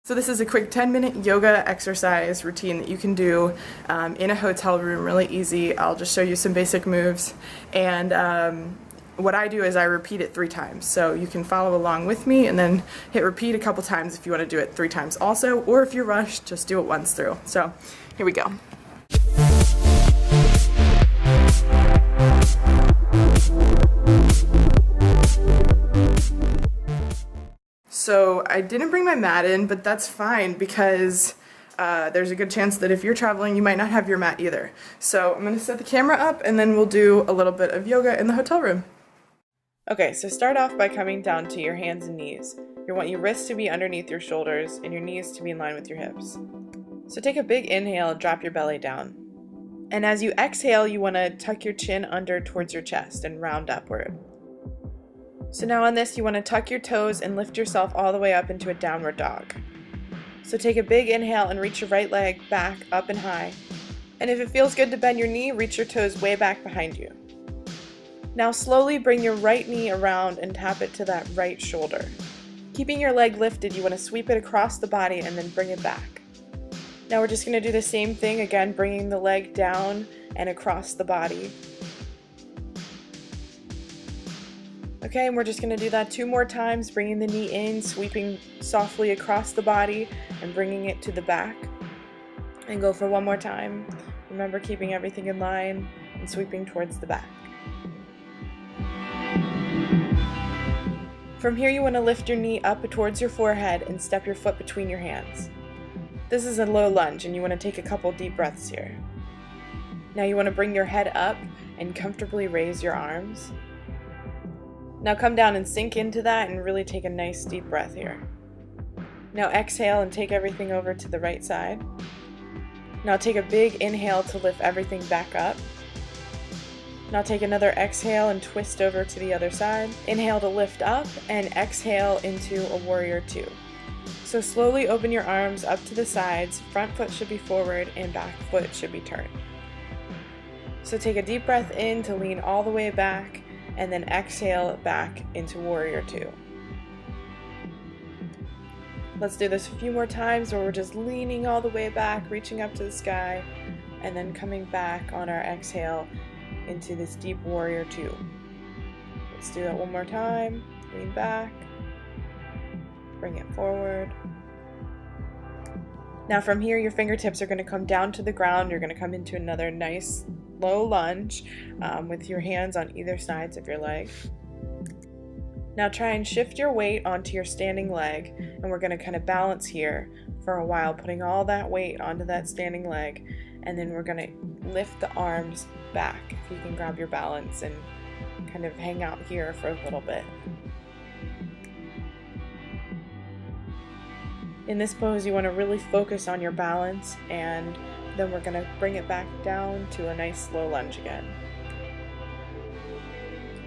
So this is a quick 10-minute yoga exercise routine that you can do in a hotel room, really easy. I'll just show you some basic moves, and what I do is I repeat it 3 times. So you can follow along with me and then hit repeat a couple times if you want to do it 3 times also, or if you're rushed, just do it once through. So here we go. So I didn't bring my mat in, but that's fine because there's a good chance that if you're traveling, you might not have your mat either. So I'm going to set the camera up and then we'll do a little bit of yoga in the hotel room. Okay, so start off by coming down to your hands and knees. You want your wrists to be underneath your shoulders and your knees to be in line with your hips. So take a big inhale and drop your belly down. And as you exhale, you want to tuck your chin under towards your chest and round upward. So now on this, you want to tuck your toes and lift yourself all the way up into a downward dog. So take a big inhale and reach your right leg back, up and high. And if it feels good to bend your knee, reach your toes way back behind you. Now slowly bring your right knee around and tap it to that right shoulder. Keeping your leg lifted, you want to sweep it across the body and then bring it back. Now we're just going to do the same thing again, bringing the leg down and across the body. Okay, and we're just going to do that 2 more times, bringing the knee in, sweeping softly across the body, and bringing it to the back. And go for 1 more time. Remember, keeping everything in line and sweeping towards the back. From here, you want to lift your knee up towards your forehead and step your foot between your hands. This is a low lunge, and you want to take a couple deep breaths here. Now you want to bring your head up and comfortably raise your arms. Now come down and sink into that and really take a nice deep breath here. Now exhale and take everything over to the right side. Now take a big inhale to lift everything back up. Now take another exhale and twist over to the other side. Inhale to lift up and exhale into a warrior 2. So slowly open your arms up to the sides, front foot should be forward and back foot should be turned. So take a deep breath in to lean all the way back, and then exhale back into warrior 2. Let's do this a few more times where we're just leaning all the way back, reaching up to the sky, and then coming back on our exhale into this deep warrior 2. Let's do that 1 more time. Lean back, bring it forward. Now from here, your fingertips are going to come down to the ground. You're going to come into another nice low lunge with your hands on either sides of your leg. Now try and shift your weight onto your standing leg, and we're going to kind of balance here for a while, putting all that weight onto that standing leg, and then we're going to lift the arms back. If you can grab your balance and kind of hang out here for a little bit. In this pose, you want to really focus on your balance, and then we're going to bring it back down to a nice low lunge again.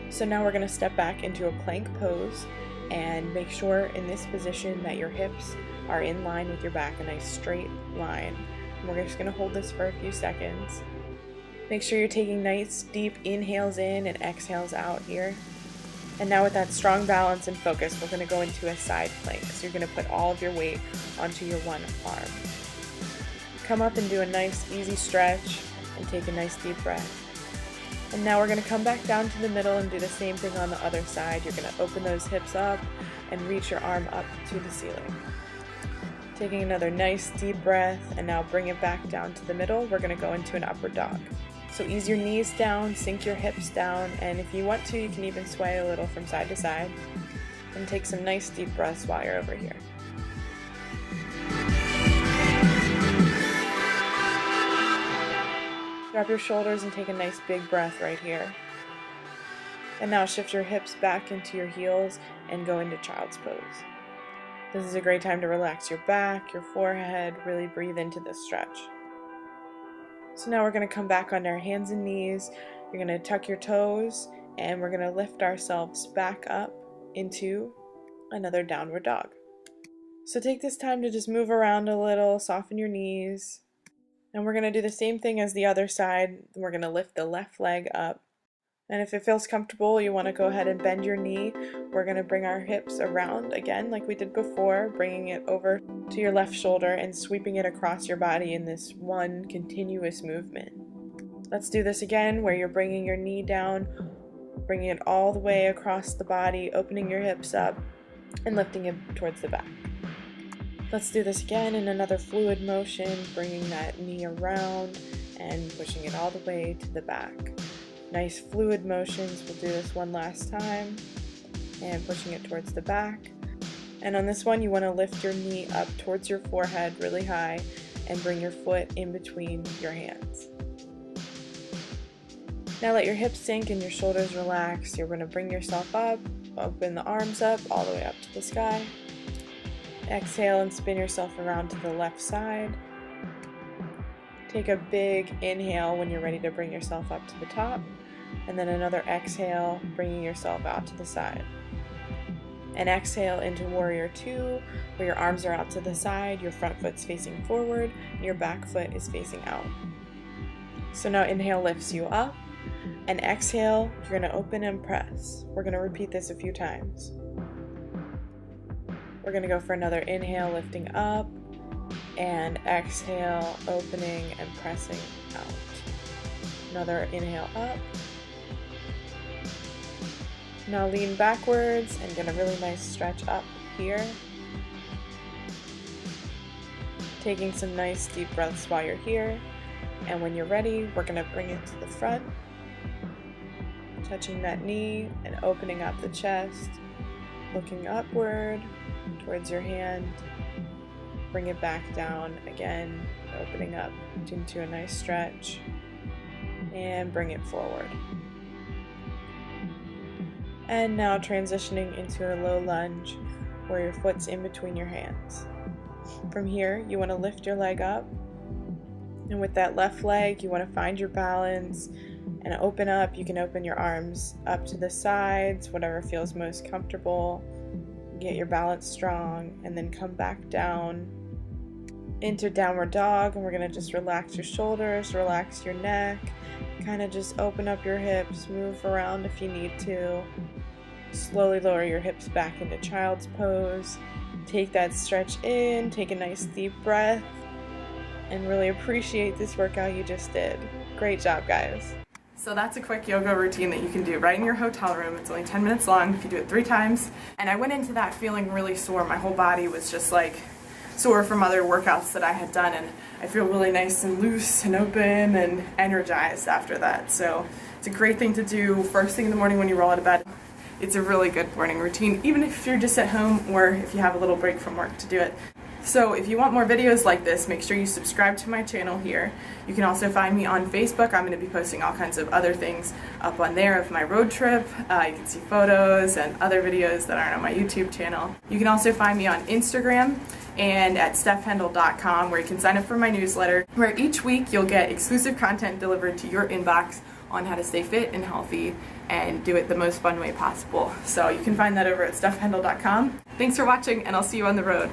So now we're going to step back into a plank pose and make sure in this position that your hips are in line with your back, a nice straight line. And we're just going to hold this for a few seconds. Make sure you're taking nice deep inhales in and exhales out here. And now with that strong balance and focus, we're going to go into a side plank. So you're going to put all of your weight onto your one arm. Come up and do a nice easy stretch and take a nice deep breath. And now we're going to come back down to the middle and do the same thing on the other side. You're going to open those hips up and reach your arm up to the ceiling. Taking another nice deep breath, and now bring it back down to the middle. We're going to go into an upward dog. So ease your knees down, sink your hips down, and if you want to, you can even sway a little from side to side. And take some nice deep breaths while you're over here. Drop your shoulders and take a nice big breath right here. And now shift your hips back into your heels and go into child's pose. This is a great time to relax your back, your forehead, really breathe into this stretch. So now we're going to come back on our hands and knees. You're going to tuck your toes, and we're going to lift ourselves back up into another downward dog. So take this time to just move around a little, soften your knees. And we're going to do the same thing as the other side. We're going to lift the left leg up, And if it feels comfortable, you want to go ahead and bend your knee. We're going to bring our hips around again like we did before, bringing it over to your left shoulder and sweeping it across your body in this one continuous movement. Let's do this again, where you're bringing your knee down, bringing it all the way across the body, opening your hips up and lifting it towards the back. Let's do this again in another fluid motion, bringing that knee around and pushing it all the way to the back. Nice fluid motions. We'll do this one last time and pushing it towards the back. And on this one, you want to lift your knee up towards your forehead really high and bring your foot in between your hands. Now let your hips sink and your shoulders relax. You're going to bring yourself up, open the arms up all the way up to the sky. Exhale and spin yourself around to the left side. Take a big inhale when you're ready to bring yourself up to the top, and then another exhale, bringing yourself out to the side. And exhale into Warrior 2, where your arms are out to the side, your front foot's facing forward, and your back foot is facing out. So now inhale lifts you up, and exhale, you're going to open and press. We're going to repeat this a few times. We're going to go for another inhale, lifting up, and exhale, opening and pressing out. Another inhale up. Now lean backwards and get a really nice stretch up here. Taking some nice deep breaths while you're here. And when you're ready, we're going to bring it to the front, touching that knee and opening up the chest, looking upward towards your hand. Bring it back down again, opening up into a nice stretch, and bring it forward. And now transitioning into a low lunge where your foot's in between your hands. From here, you want to lift your leg up, and with that left leg, you want to find your balance and open up. You can open your arms up to the sides, whatever feels most comfortable. Get your balance strong, and then come back down into downward dog, and we're going to just relax your shoulders, relax your neck, kind of just open up your hips, move around if you need to. Slowly lower your hips back into child's pose. Take that stretch in, take a nice deep breath, and really appreciate this workout you just did. Great job, guys. So that's a quick yoga routine that you can do right in your hotel room. It's only 10 minutes long if you do it 3 times. And I went into that feeling really sore. My whole body was just like sore from other workouts that I had done, and I feel really nice and loose and open and energized after that. So it's a great thing to do first thing in the morning when you roll out of bed. It's a really good morning routine, even if you're just at home or if you have a little break from work to do it. So if you want more videos like this, make sure you subscribe to my channel here. You can also find me on Facebook. I'm going to be posting all kinds of other things up on there of my road trip. You can see photos and other videos that aren't on my YouTube channel. You can also find me on Instagram and at stephhendel.com, where you can sign up for my newsletter, where each week you'll get exclusive content delivered to your inbox on how to stay fit and healthy and do it the most fun way possible. So you can find that over at stephhendel.com. Thanks for watching, and I'll see you on the road.